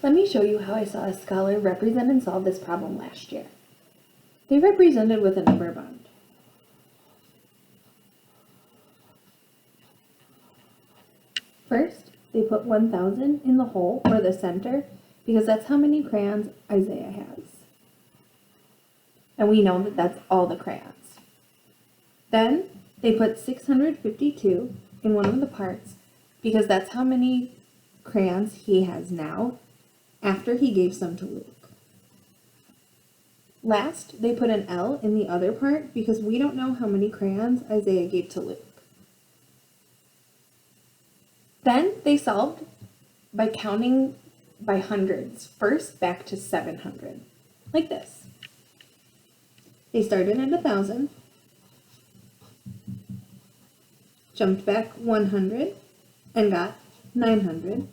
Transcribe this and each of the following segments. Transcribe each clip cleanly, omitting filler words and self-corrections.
Let me show you how I saw a scholar represent and solve this problem last year. They represented with a number bond. First, they put 1,000 in the hole or the center because that's how many crayons Isaiah has. And we know that that's all the crayons. Then they put 652 in one of the parts because that's how many crayons he has now after he gave some to Luke. Last, they put an L in the other part because we don't know how many crayons Isaiah gave to Luke. Then they solved by counting by hundreds, first back to 700, like this. They started at 1,000, jumped back 100 and got 900,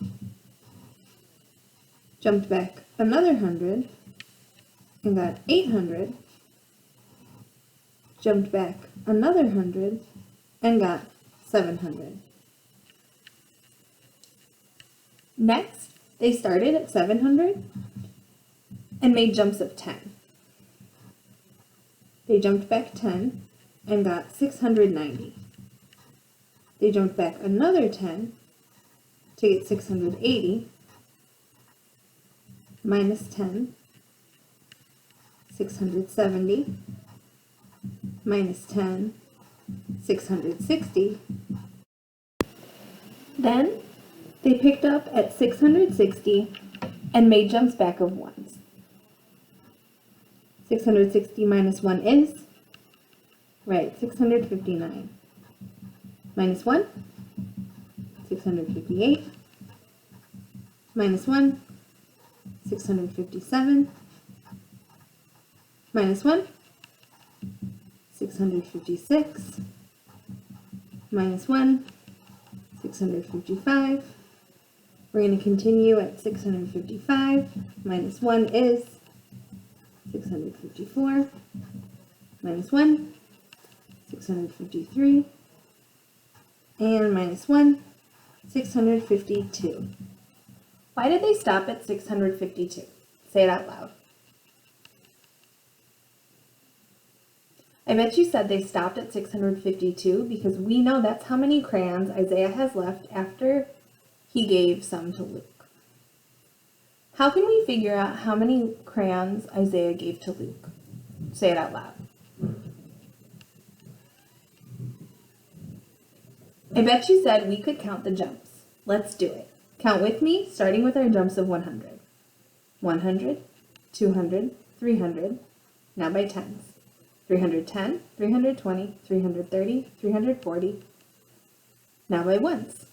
jumped back another 100 and got 800, jumped back another 100 and got 700. Next, they started at 700 and made jumps of 10. They jumped back 10 and got 690. They jumped back another 10 to get 680, minus 10, 670, minus 10, 660. Then they picked up at 660 and made jumps back of ones. 660 minus 1 is, right, 659. Minus 1, 658. Minus 1, 657. Minus 1, 656. Minus 1, 655. We're going to continue at 655. Minus 1 is 654. Minus 1, 653. And minus 1, 652. Why did they stop at 652? Say it out loud. I bet you said they stopped at 652 because we know that's how many crayons Isaiah has left after he gave some to Luke. How can we figure out how many crayons Isaiah gave to Luke? Say it out loud. I bet you said we could count the jumps. Let's do it. Count with me, starting with our jumps of 100. 100, 200, 300, now by tens. 310, 320, 330, 340, now by ones.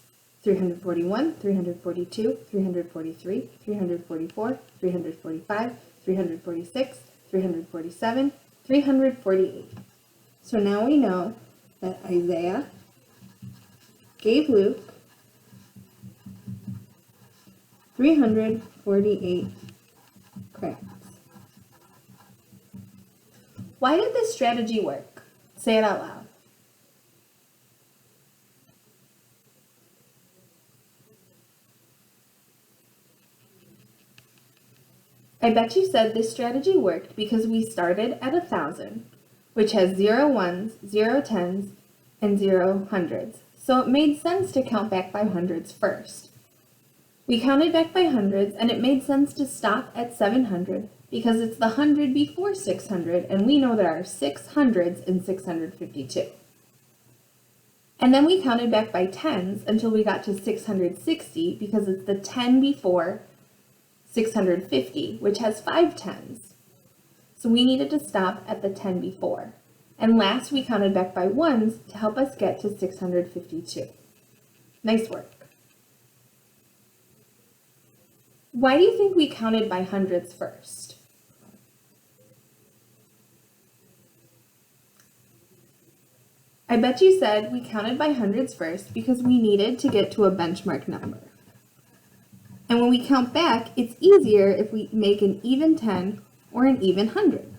341, 342, 343, 344, 345, 346, 347, 348. So now we know that Isaiah gave Luke 348 crayons. Why did this strategy work? Say it out loud. I bet you said this strategy worked because we started at 1,000, which has 0 ones, 0 tens, and 0 hundreds. So it made sense to count back by hundreds first. We counted back by hundreds, and it made sense to stop at 700 because it's the 100 before 600, and we know there are 6 hundreds in 652. And then we counted back by tens until we got to 660 because it's the 10 before 650, which has 5 tens. So we needed to stop at the 10 before. And last we counted back by ones to help us get to 652. Nice work. Why do you think we counted by hundreds first? I bet you said we counted by hundreds first because we needed to get to a benchmark number. And when we count back, it's easier if we make an even 10 or an even 100.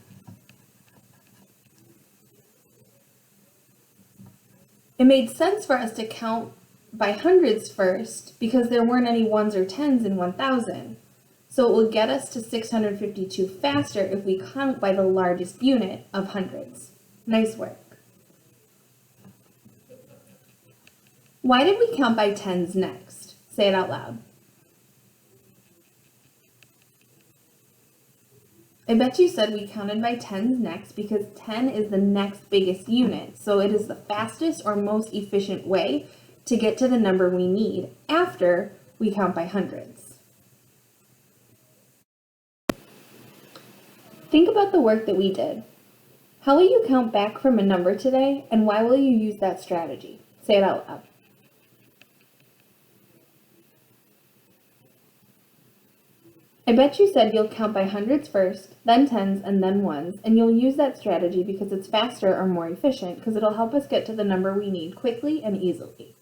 It made sense for us to count by hundreds first because there weren't any ones or tens in 1,000. So it will get us to 652 faster if we count by the largest unit of hundreds. Nice work. Why did we count by tens next? Say it out loud. I bet you said we counted by tens next because 10 is the next biggest unit, so it is the fastest or most efficient way to get to the number we need after we count by hundreds. Think about the work that we did. How will you count back from a number today, and why will you use that strategy? Say it out loud. I bet you said you'll count by hundreds first, then tens, and then ones, and you'll use that strategy because it's faster or more efficient, because it'll help us get to the number we need quickly and easily.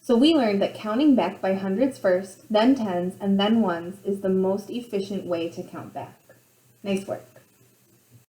So we learned that counting back by hundreds first, then tens, and then ones is the most efficient way to count back. Nice work.